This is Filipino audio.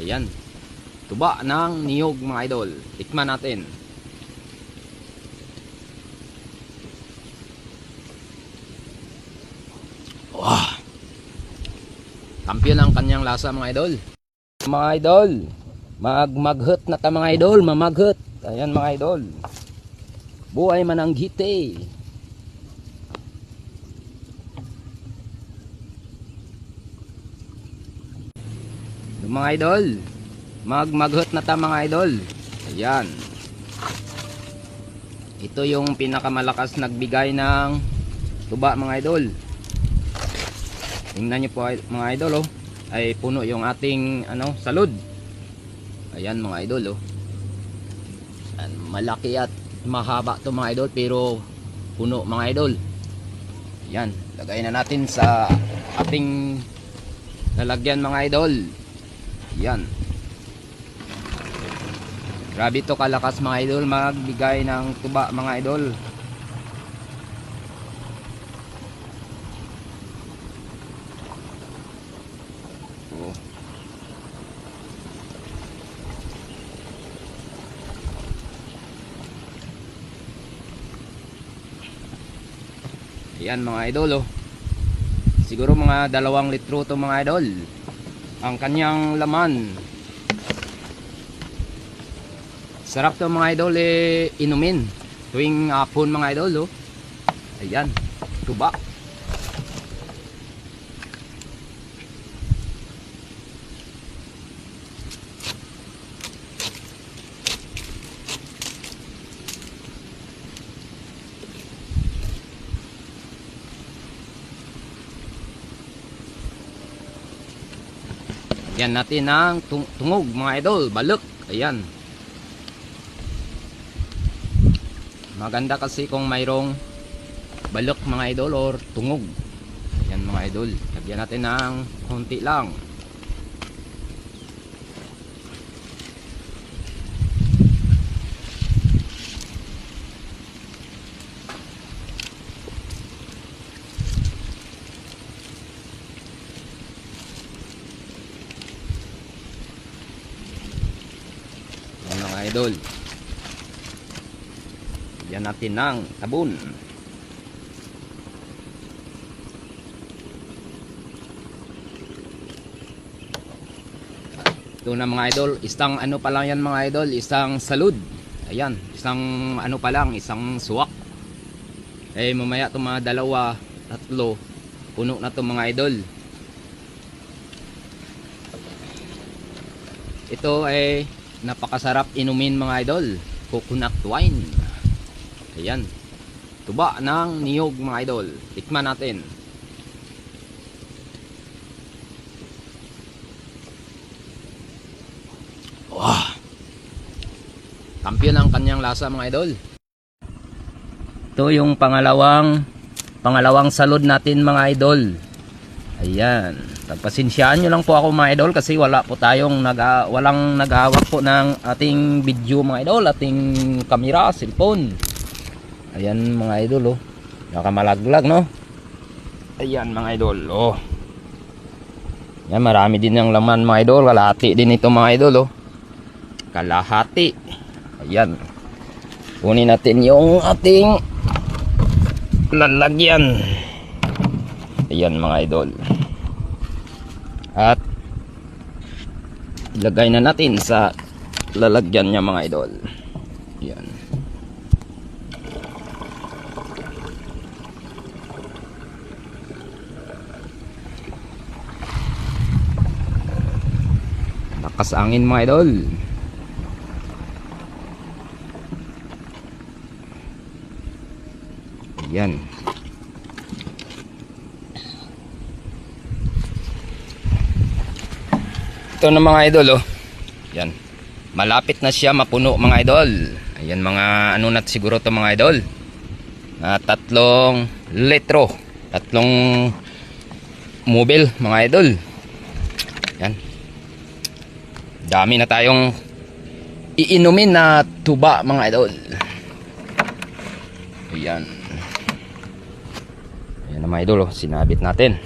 Ayan. Tuba ng niyog mga idol. Tikman natin. Wow. Kampiyon ang kanyang lasa mga idol. Mga idol, maghut na ta mga idol, mamaghut. Ayan mga idol. Buhay mananghite. Mga idol, maghut na ta mga idol. Ayan. Ito yung pinakamalakas nagbigay ng tuba mga idol. Tingnan nyo po mga idol oh. Ay puno yung ating salud. Ayan mga idol oh. Ayan, malaki at mahaba to mga idol pero puno mga idol. Ayan, lagay na natin sa ating lalagyan mga idol. Ayan. Grabe to kalakas mga idol magbigay ng tuba mga idol. Ayan mga idol oh. Siguro mga 2 litro to mga idol ang kanyang laman. Sarap to mga idol inumin tuwing hapon mga idol oh. Ayan, tuba. Yan natin ang tungog mga idol, balok. Ayan. Maganda kasi kung mayroong balok mga idol or tungog. Ayan mga idol. Lagyan natin ng konti lang. Mga idol, yan natin ng tabon. Ito na mga idol, isang pa lang yan mga idol, isang salud. Ayan, isang pa lang, isang suwak. Mamaya itong mga 2, 3 puno na itong mga idol. Ito napakasarap inumin mga idol, coconut wine. Ayan, tuba ng niyog mga idol. Tikman natin. Wow. Kampiyon ang kanyang lasa mga idol. Ito yung pangalawang salud natin mga idol. Ayan, pagpasensyaan nyo lang po ako mga idol kasi wala po tayong walang naghahawak po ng ating video mga idol, ating kamera, cellphone. Ayan mga idol oh. Nakamalaglag no. Ayan mga idol oh. Yan, marami din ng laman mga idol, kalahati din ito mga idol oh. Kalahati. Ayan. Kunin natin yung ating lalagyan. Ayan mga idol. At ilagay na natin sa lalagyan niya mga idol. Ayan. Lakas angin mga idol. Ayan. Ito na mga idol oh. Yan. Malapit na siya mapuno mga idol. Ayan mga na siguro to mga idol. 3 litro. 3 mobile mga idol. Yan. Dami na tayong iinumin na tuba mga idol. Ayan. Ayan na mga idol oh. Sinabit natin.